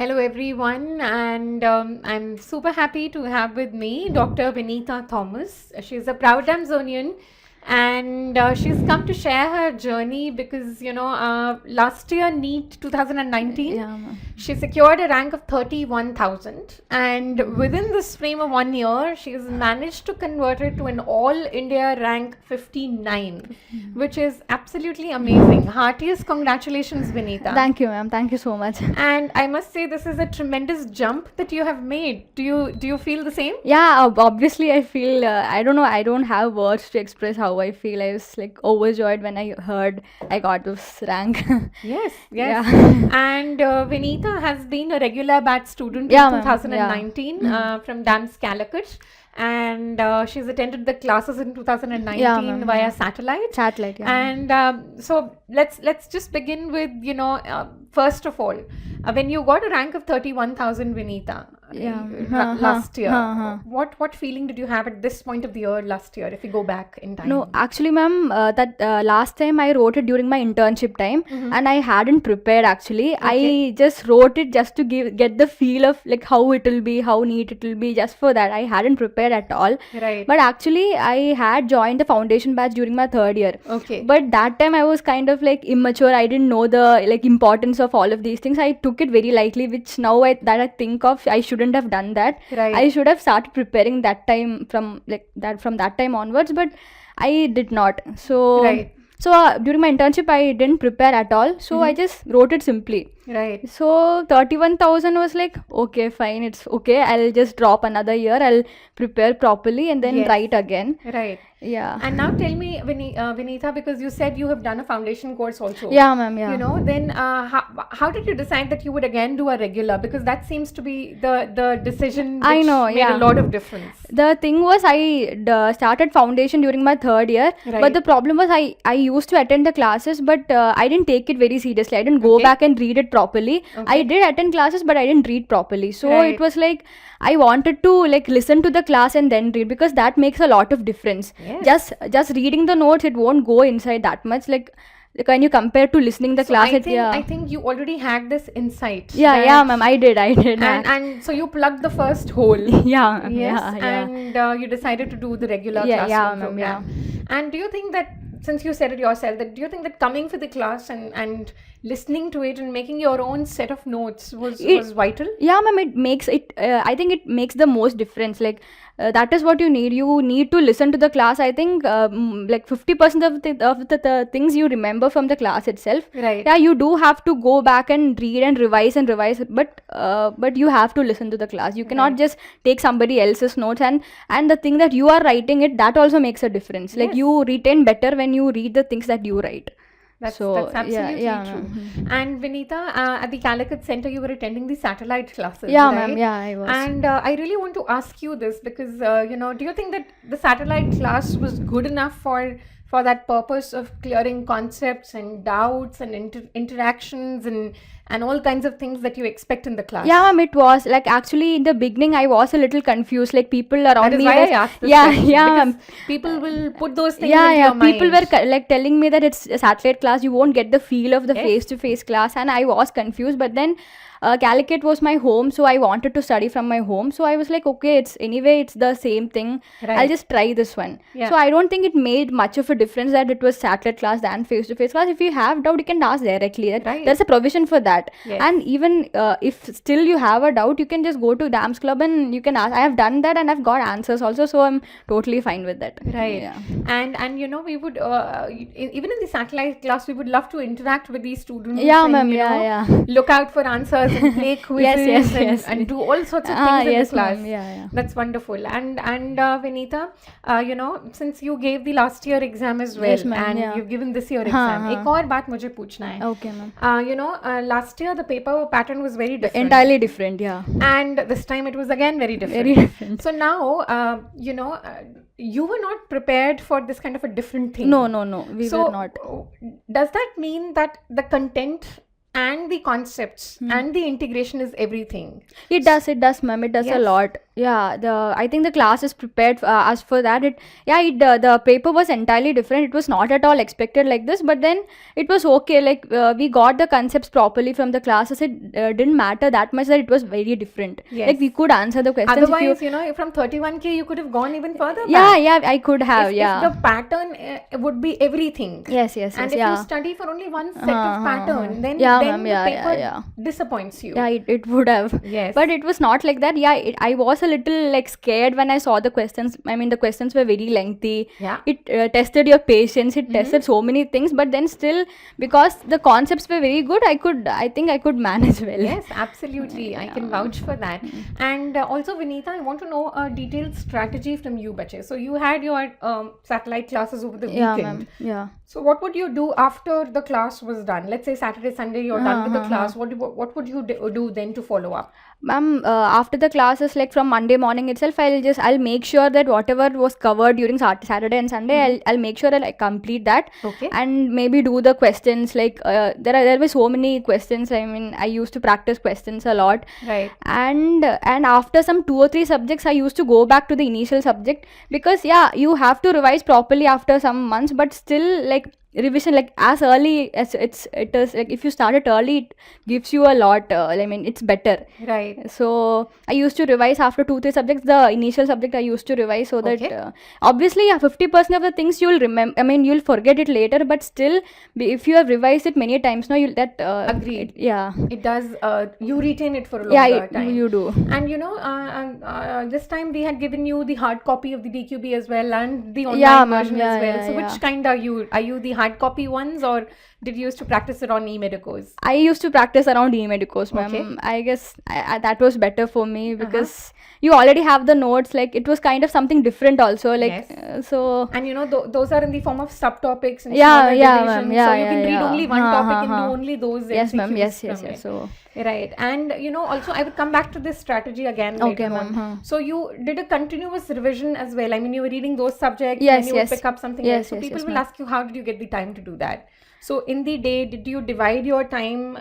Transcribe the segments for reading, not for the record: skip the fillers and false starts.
Hello everyone, and I'm super happy to have with me Dr. Vinitha Thomas. She's a proud Amazonian, and she's come to share her journey because last year NEET 2019, she secured a rank of 31,000, and within this frame of 1 year, she's managed to convert it to an all India rank 59, which is absolutely amazing. Heartiest congratulations, Vinitha. Thank you, ma'am. Thank you so much. And I must say, this is a tremendous jump that you have made. Do you feel the same? Yeah, obviously I feel, I don't know, I don't have words to express how I feel. I was like overjoyed when I heard I got this rank. Yes. Yeah. And Vinitha has been a regular batch student Yeah, in ma'am. 2019 from DAMS Calicut. And she's attended the classes in 2019 Yeah, ma'am. via satellite. Satellite, yeah. And so let's just begin with, first of all, when you got a rank of 31,000, Vinitha, last year, what feeling did you have at this point of the year last year, if you go back in time? No, actually, ma'am, that last time I wrote it during my internship time, and I hadn't prepared actually. Okay. I just wrote it just to get the feel of like how it will be, how neat it will be. Just for that, I hadn't prepared at all. Right. But actually, I had joined the foundation batch during my third year. Okay. But that time I was kind of like immature. I didn't know the like importance of all of these things. I took it very lightly, which now I think of, I shouldn't have done that. Right. I should have started preparing that time from that time onwards, but I did not. So Right. So during my internship I didn't prepare at all. So I just wrote it simply. Right. So 31,000 was like, okay, fine, it's okay. I'll just drop another year. I'll prepare properly and then Yes. write again. Right. Yeah. And now tell me, Vinitha, because you said you have done a foundation course also. Yeah, ma'am. Yeah. Then how did you decide that you would again do a regular? Because that seems to be the decision which I know, made yeah. a lot of difference. The thing was, I started foundation during my third year, Right. but the problem was I used to attend the classes, but I didn't take it very seriously. I didn't go Okay. back and read it properly. Okay. I did attend classes, but I didn't read properly. So Right. it was like I wanted to like listen to the class and then read, because that makes a lot of difference. Yes. Just reading the notes, it won't go inside that much. Like when you compare to listening the So class, I think you already had this insight. Yeah, that- yeah, ma'am. I did. And so you plugged the first hole. Yeah, Yes, yeah. and you decided to do the regular Yeah, yeah, classroom ma'am, program. And do you think that, since you said it yourself, do you think that coming for the class and listening to it and making your own set of notes was vital? Yeah, ma'am, it makes it, I think it makes the most difference. Like, that is what you need. You need to listen to the class. I think like 50% of the things you remember from the class itself. Right. Yeah, you do have to go back and read and revise, but you have to listen to the class. You cannot Right. just take somebody else's notes, and the thing that you are writing it, that also makes a difference. Like, Yes. you retain better when you read the things that you write. That's So, absolutely yeah, true. ma'am. And Vinitha, at the Calicut Center, you were attending the satellite classes, Yeah, right? ma'am. Yeah, I was. And I really want to ask you this because, do you think that the satellite class was good enough for that purpose of clearing concepts and doubts and interactions and all kinds of things that you expect in the class? Yeah, ma'am, it was like, actually in the beginning I was a little confused. Like, people around That is me why was, I asked this yeah, question, yeah, because ma'am. people will put those things Yeah, into yeah. your mind. People were like telling me that it's a satellite class. You won't get the feel of the Yes. face-to-face class, and I was confused. But then Calicut was my home, so I wanted to study from my home. So I was like, okay, it's the same thing. Right. I'll just try this one. Yeah. So I don't think it made much of a difference that it was satellite class than face-to-face class. If you have doubt, you can ask directly. Right. There's a provision for that. Yes. And even if still you have a doubt, you can just go to DAMS Club and you can ask. I have done that and I've got answers also, so I'm totally fine with that. Right. Yeah. And we would even in the satellite class, we would love to interact with these students. Yeah, and, ma'am. you know, Yeah. look out for answers and play quizzes yes. and do all sorts of things in Yes, the class. ma'am. Yeah. That's wonderful. And Vinitha, since you gave the last year exam as well, Yes, ma'am, and yeah. you've given this year exam, हाँ. एक और बात मुझे पूछना है. Okay, ma'am. Last year the paper pattern was very different. Entirely different, yeah. And this time it was again very different. Very different. So now, you were not prepared for this kind of a different thing. No, we So, were not. does that mean that the content and the concepts and the integration is everything? It does, ma'am. It does a Yes. lot. I think the class is prepared as for that. The paper was entirely different. It was not at all expected like this, but then it was okay. Like we got the concepts properly from the classes. It didn't matter that much that it was very different. Yes. Like we could answer the questions. Otherwise, from 31k you could have gone even further back. I could have. If the pattern would be everything. Yes. And if you study for only one set of pattern, then the paper disappoints you. Yeah, it would have. Yes. But it was not like that. I was a little like scared when I saw the questions. I mean, the questions were very lengthy. Yeah. It tested your patience. It tested so many things. But then still, because the concepts were very good, I think I could manage well. Yes, absolutely. I can vouch for that. And also, Vinitha, I want to know a detailed strategy from you, Bache. So you had your satellite classes over the weekend. Ma'am. Yeah. So what would you do after the class was done? Let's say Saturday, Sunday, you're done with the class. What would you do then to follow up? Ma'am, after the classes, like from Monday morning itself, I'll make sure that whatever was covered during Saturday and Sunday, I'll make sure that I complete that. Okay. And maybe do the questions. Like there were so many questions. I mean, I used to practice questions a lot. Right. And after some 2 or 3 subjects, I used to go back to the initial subject, because you have to revise properly after some months, but still like revision, like as early as it is, like if you start it early, it gives you a lot. I mean, it's better. Right. So I used to revise after 2-3 subjects. The initial subject I used to revise, so that obviously 50% of the things you'll remember. I mean, you'll forget it later, but still, if you have revised it many times now, Agreed. It does. You retain it for a longer time. You do. And this time we had given you the hard copy of the DQB as well, and the online version as well. So which kind are you? Are you the hard copy ones, or did you used to practice it on e-medicos? I used to practice around e-medicos, ma'am. Okay. I guess that was better for me, because you already have the notes. Like it was kind of something different also. Like so. And those are in the form of subtopics and ma'am. so you can read only one topic and do only those. Yes, ma'am. Yes. So. Right. And also I would come back to this strategy again later on. So you did a continuous revision as well. I mean, you were reading those subjects and you would pick up something else. So people will ask you, how did you get the time to do that? So in the day, did you divide your time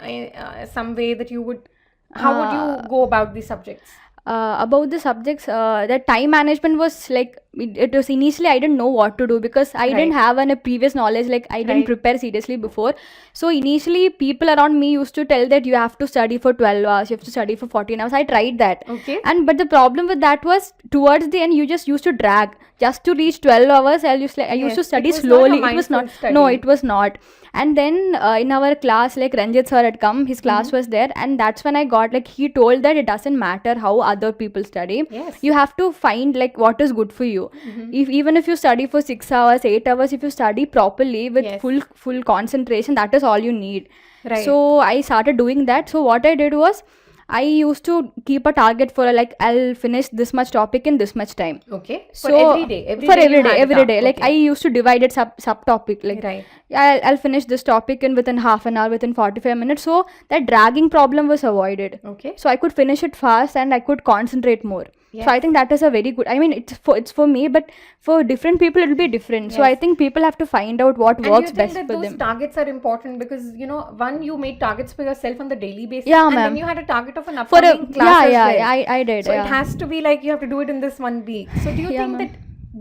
some way that you would, how would you go about the subjects? About the subjects, the time management was like, it was initially I didn't know what to do, because I didn't have a previous knowledge. Like I didn't prepare seriously before. So initially people around me used to tell that you have to study for 12 hours, you have to study for 14 hours. I tried that. Okay. But the problem with that was, towards the end you just used to drag just to reach 12 hours. I used to study slowly. It was not. No, it was not. And then in our class, like Ranjit sir had come, his class was there, and that's when I got, like, he told that it doesn't matter how other people study. Yes. You have to find like what is good for you. Even if you study for 6 hours, 8 hours, if you study properly with full concentration, that is all you need. Right. So I started doing that. So what I did was, I used to keep a target for like, I'll finish this much topic in this much time. Okay. So for every day. Every day. Like I used to divide it subtopic. Like I'll finish this topic within half an hour, within 45 minutes. So that dragging problem was avoided. Okay. So I could finish it fast and I could concentrate more. Yes. So I think that is a very good, I mean, it's for me, but for different people it will be different. Yes. So I think people have to find out what works best for them. And you think that those targets are important because, one, you made targets for yourself on the daily basis. Yeah, and then you had a target of an upcoming class as well. I did. So it has to be like you have to do it in this 1 week. So do you think that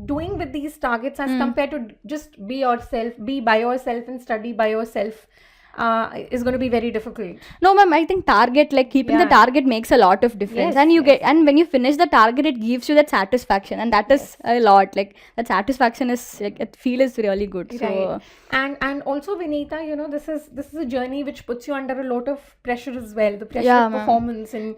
doing with these targets as compared to just be by yourself and study by yourself, is going to be very difficult? No, ma'am, I think target, like keeping the target makes a lot of difference. And and when you finish the target, it gives you that satisfaction, and that is a lot. Like that satisfaction is like, it feels really good. So and also, Vinitha, this is a journey which puts you under a lot of pressure as well, the pressure of performance, and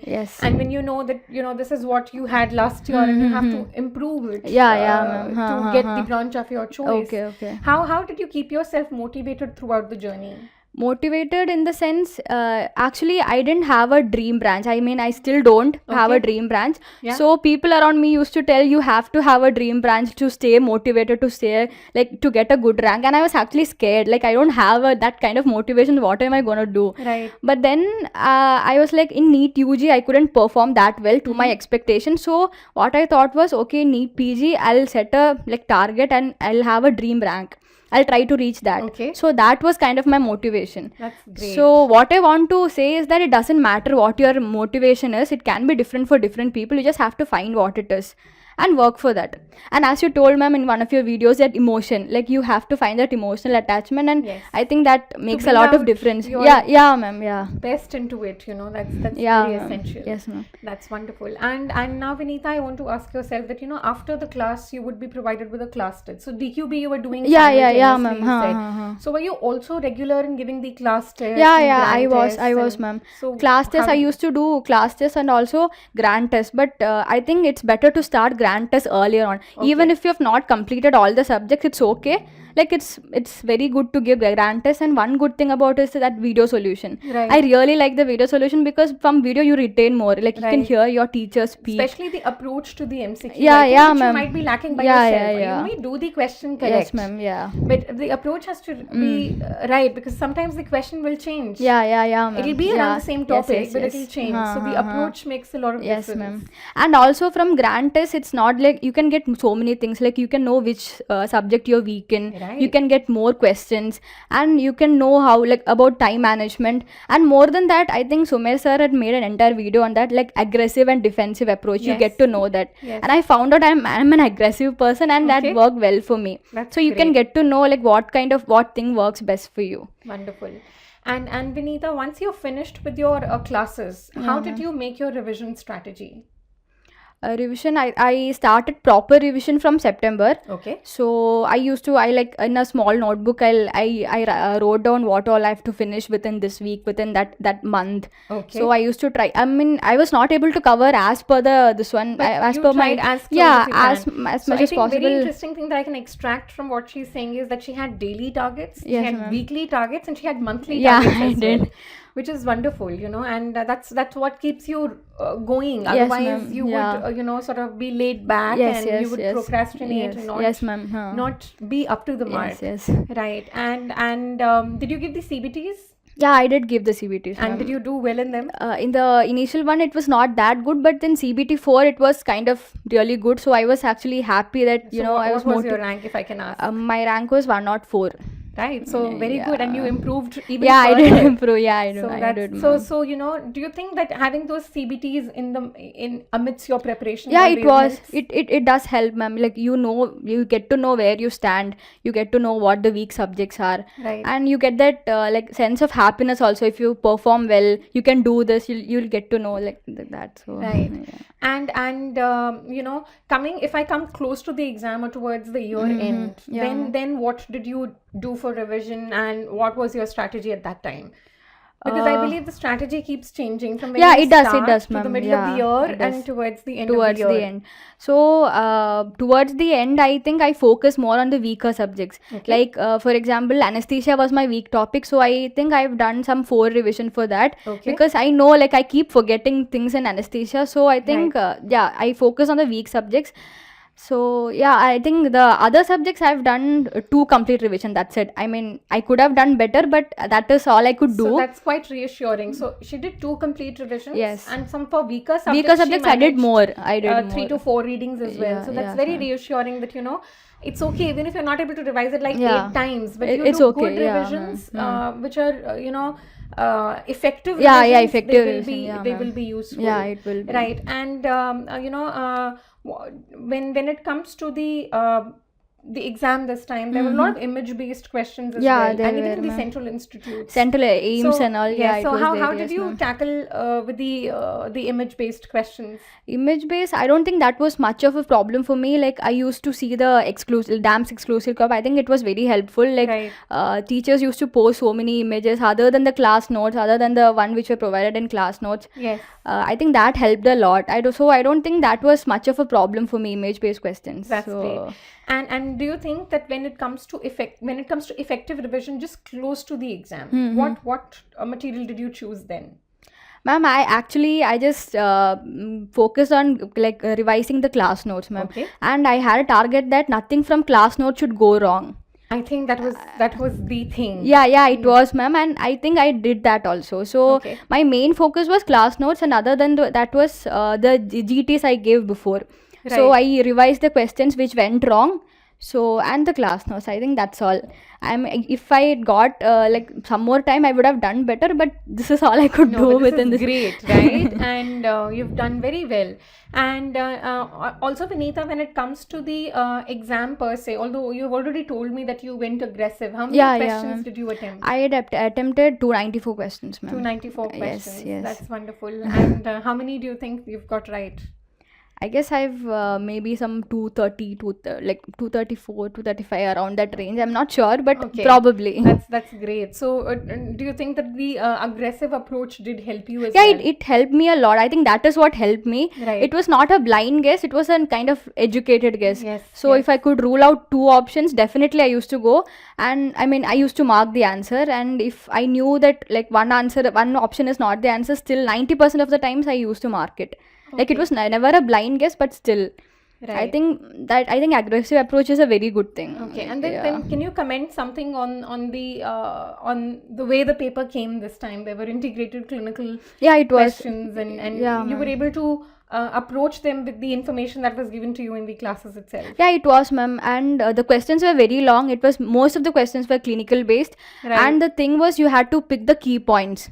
when you know that this is what you had last year and you have to improve it to get the branch of your choice. Okay. How did you keep yourself motivated throughout the journey? Motivated in the sense, actually I didn't have a dream branch. I mean, I still don't have a dream branch. So people around me used to tell, you have to have a dream branch to stay motivated, to stay, like, to get a good rank. And I was actually scared, like I don't have that kind of motivation. What am I gonna do? Right. But then I was like, in NEETPG I couldn't perform that well to my expectations. So what I thought was, okay, NEETPG, I'll set a target and I'll have a dream rank. I'll try to reach that. Okay. So that was kind of my motivation. That's great. So what I want to say is that it doesn't matter what your motivation is. It can be different for different people. You just have to find what it is and work for that. And as you told, ma'am, in one of your videos, that emotion, like you have to find that emotional attachment, and Yes. I think that makes a bring lot of out difference. your Yeah, ma'am. Yeah. best into it, that's Yeah, very ma'am. essential. Yes, ma'am. That's wonderful. And now, Vinitha, I want to ask yourself that after the class you would be provided with a class test. So DQB you were doing Yeah, simultaneously, ma'am. you said. So were you also regular in giving the class test? Yeah, and grand I was, tests ma'am. So Class tests, I used to do class tests and also grand tests, but I think it's better to start grand tests earlier on. Okay. Even if you have not completed all the subjects, it's okay. Like it's very good to give grand tests, and one good thing about it is that video solution. Right. I really like the video solution because from video you retain more. Like you can Right. hear your teacher speak. Especially the approach to the MCQ. Yeah, I think yeah, which ma'am. You might be lacking by Yeah, yourself. yeah. You may do the question correct. Yes, ma'am. Yeah. But the approach has to be right, because sometimes the question will change. Yeah, ma'am. It'll be around the same topic, but it'll change. So the Uh-huh. approach makes a lot of Yes, difference. ma'am. And also from grand test, it's not like you can get so many things. Like you can know which subject you're weak in. Right. You can get more questions, and you can know how, like, about time management. And more than that, I think Sumer sir had made an entire video on that, like aggressive and defensive approach. You Yes. get to know that. Yes. And I found out I'm an aggressive person, and Okay. that worked well for me. That's so you can great. get to know like what thing works best for you. Wonderful. And Vinitha, once you're finished with your classes, how did you make your revision strategy? Revision, I started proper revision from September. Okay. So I like in a small notebook, I wrote down what all I have to finish within this week, within that month. Okay. So I used to try. I mean, I was not able to cover as per this one, But as you per tried my as close yeah, as you can. as So much I as think possible. very interesting thing that I can extract from what she's saying is that she had daily targets, she Yes, had ma'am. weekly targets, and she had monthly Yeah, targets I as did. well, which is wonderful, and that's what keeps you going. Yes, Otherwise, ma'am. you Yeah. would sort of be laid back, Yes, and you yes, would yes. procrastinate Yes, and not yes, ma'am. Huh. not be up to the mark. Yes, yes. Right. And did you give the CBTs? Yeah, I did give the CBTs. And ma'am. did you do well in them? In the initial one, it was not that good, but then CBT 4, it was kind of really good. So I was actually happy that So I was what was your rank, if I can ask? my rank was 104. Right. So very good, and you improved even Yeah, I did further. improve. Yeah, I did. So I did. that's so do you think that having those CBTs in amidst your preparation? Yeah, it always was. helps? It does help, ma'am. Like you get to know where you stand. You get to know what the weak subjects are, Right. and you get that like sense of happiness also. If you perform well, you can do this. You'll get to know like that. So Right. yeah. And if I come close to the exam or towards the year end, Yeah. then what did you do for revision, and what was your strategy at that time? Because I believe the strategy keeps changing from when Yeah, you it does, start to the ma'am. middle of the Yeah, year it does. and towards the end Towards of the the year. end. So towards the end, I think I focus more on the weaker subjects. Okay. Like for example, anesthesia was my weak topic, so I think I've done some 4 revision for that. Okay. Because I know like I keep forgetting things in anesthesia, so I think I focus on the weak subjects. So yeah, I think the other subjects I've done 2 complete revision. That's it. I mean, I could have done better, but that is all I could do. So that's quite reassuring. So she did 2 complete revisions. Yes. And some for weaker subjects. Weaker she subjects, I did managed, more. I did more. 3 to 4 readings as well. Yeah, So that's yeah, very ma'am. reassuring that it's okay even if you're not able to revise it like Yeah. 8 times, but It's do okay, good yeah, revisions which are effective Yeah, revisions. effective They will revision, be yeah, they ma'am. will be useful. Yeah, it will be. Right. And when it comes to the exam this time, there were a lot of image-based questions as Yeah, well, there and even were, in the ma'am. Central Institutes. Central aims So, and all. yes, Yeah, it so was how there, did yes, you ma'am. tackle with the image-based questions? Image based, I don't think that was much of a problem for me. Like I used to see the DAMS exclusive club. I think it was very helpful. Like Right. teachers used to post so many images other than the class notes, other than the one which were provided in class notes. Yes. I think that helped a lot. I don't think that was much of a problem for me. Image based questions. That's So, great. And do you think that when it comes to effective revision, just close to the exam, what material did you choose then? Ma'am, I just focused on like revising the class notes, ma'am. Okay. And I had a target that nothing from class notes should go wrong. I think that was the thing. Yeah, it was, ma'am, and I think I did that also. So Okay. my main focus was class notes, and other than that was the GTs I gave before. So Right. I revised the questions which went wrong. So, and the class notes, I think that's all. If I got like some more time, I would have done better, but this is all I could No, do but this within is this. great, right? And you've done very well. And also, Vinitha, when it comes to the exam per se, although you've already told me that you went aggressive, how many Yeah, questions ma'am. did you attempt? I had attempted 294 questions, ma'am. 294 Yes, questions. yes. That's wonderful. And how many do you think you've got right? I guess I've maybe some 230, like 234, 235 around that range. I'm not sure, but Okay. probably. That's great. So, do you think that the aggressive approach did help you as Yeah, well? it helped me a lot. I think that is what helped me. Right. It was not a blind guess, it was a kind of educated guess. Yes, So yes. if I could rule out two options, definitely I used to go. And I mean, I used to mark the answer. And if I knew that like one option is not the answer, still 90% of the times I used to mark it. Like it Okay. was never a blind guess, but still. I Right. think aggressive approach is a very good thing. Okay, and then, Yeah. then can you comment something on the way the paper came this time? There were integrated clinical Yeah, it was. questions, and Yeah, you were ma'am. able to approach them with the information that was given to you in the classes itself. Yeah, it was, ma'am. And the questions were very long. It was most of the questions were clinical based. Right. And the thing was, you had to pick the key points.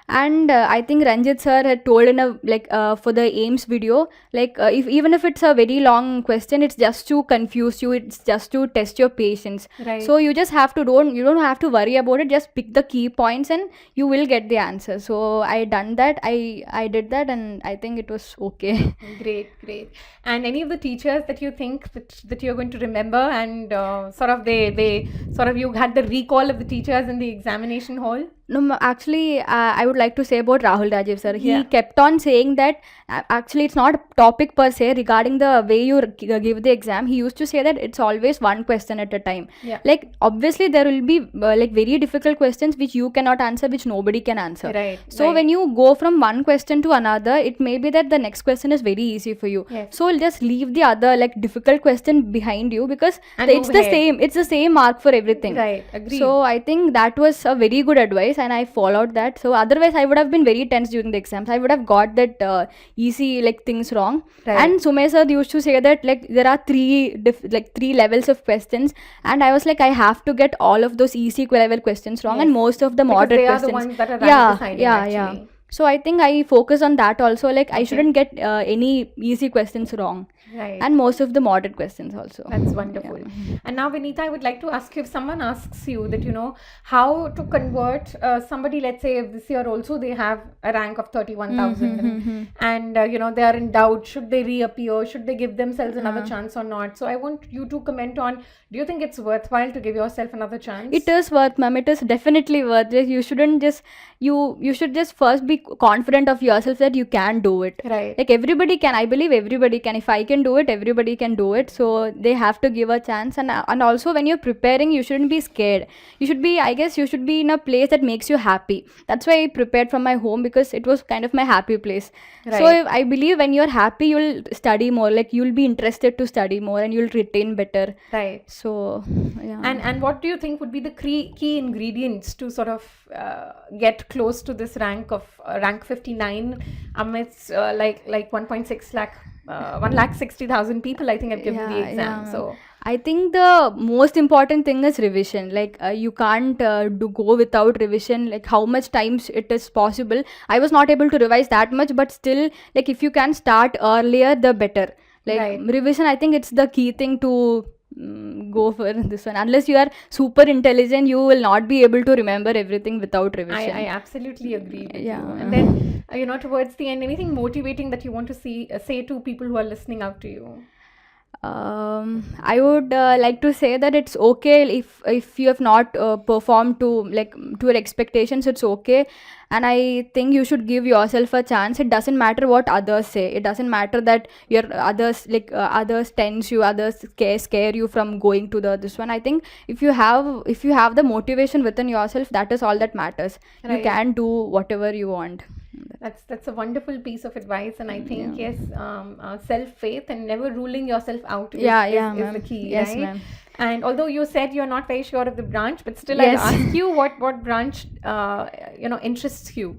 And I think Ranjit sir had told in a for the AIMS video, like if even if it's a very long question, it's just to confuse you. It's just to test your patience. Right. So you just have to you don't have to worry about it. Just pick the key points and you will get the answer. So I done that. I did that, and I think it was okay. Great. And any of the teachers that you think that you're going to remember, and sort of they sort of you had the recall of the teachers in the examination hall? No, actually, I would like to say about Rahul Rajiv sir. He Yeah. kept on saying that actually it's not a topic per se regarding the way you give the exam. He used to say that it's always one question at a time. Yeah. Like obviously there will be like very difficult questions which you cannot answer, which nobody can answer. Right. So right. when you go from one question to another, it may be that the next question is very easy for you. Yes. So just leave the other like difficult question behind you, because And it's move the ahead. same. It's the same mark for everything. Right. Agreed. So I think that was a very good advice, and I followed that. So otherwise I would have been very tense during the exams. I would have got that easy like things wrong. Right. And Sumesh sir used to say that like there are three levels of questions, and I was like, I have to get all of those easy level questions wrong, Yes. and most of the Because moderate they are questions. the ones that are rank yeah, deciding, yeah, actually. yeah. So I think I focus on that also. Like I Okay. shouldn't get any easy questions wrong, Right. and most of the moderate questions also. That's wonderful. Yeah. And now, Vinitha, I would like to ask you, if someone asks you that, how to convert somebody, let's say if this year also they have a rank of 31,000 and they are in doubt, should they reappear, should they give themselves another chance or not? So I want you to comment on, do you think it's worthwhile to give yourself another chance? It is worth, ma'am. It is definitely worth it. You shouldn't just you should just first be confident of yourself that you can do it. Right. Like everybody can. I believe everybody can. If I can do it, everybody can do it. So they have to give a chance. And also when you're preparing, you shouldn't be scared. You should be. I guess you should be in a place that makes you happy. That's why I prepared from my home, because it was kind of my happy place. Right. So I believe when you're happy, you'll study more. Like you'll be interested to study more, and you'll retain better. Right. So yeah. And what do you think would be the key ingredients to sort of get close to this rank of rank 59 amidst like 1.6 lakh 1,60,000 people, I think, have given the exam. So I think the most important thing is revision. Like you can't go without revision. Like how much times it is possible. I was not able to revise that much, but still, like if you can start earlier, the better. Like Right. revision, I think it's the key thing to go for this one. Unless you are super intelligent, you will not be able to remember everything without revision. I absolutely agree with Yeah. you. And then towards the end, anything motivating that you want to say to people who are listening out to you? I would like to say that it's okay if you have not performed to your expectations. It's okay, and I think you should give yourself a chance. It doesn't matter what others say. It doesn't matter that your others tense you, others scare you from going to this one. I think if you have the motivation within yourself, that is all that matters. Right. You can do whatever you want. That's a wonderful piece of advice, and I think yes, self-faith and never ruling yourself out is ma'am. the key, Yes, right? ma'am. And although you said you're not very sure of the branch, but still Yes. I'll ask you what branch interests you.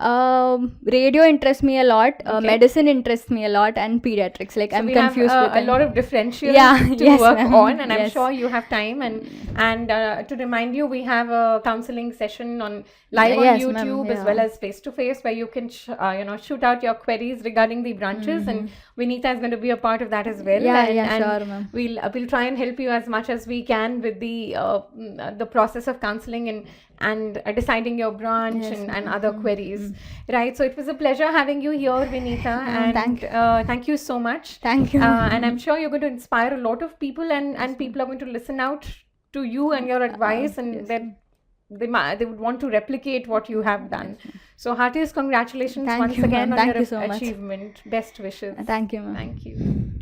Radio interests me a lot. Okay. Medicine interests me a lot, and pediatrics. Like, So I'm we confused have with a them. lot of differentials Yeah, to yes, work ma'am. on, and I'm Yes. sure you have time. And to remind you, we have a counseling session on live on Yes, ma'am, YouTube as yeah. well as face to face, where you can shoot out your queries regarding the branches, and Vinitha is going to be a part of that as well. Yeah, and, yeah, and sure, ma'am. we'll try and help you as much as we can with the process of counseling and deciding your branch Yes, and other queries, right? So it was a pleasure having you here, Vinitha, and thank you so much. Thank you. And I'm sure you're going to inspire a lot of people, and people are going to listen out to you and your advice, and yes, they would want to replicate what you have done. So heartiest congratulations Thank once you, again ma'am. on Thank your you so much. achievement. Best wishes. Thank you, ma'am. Thank you.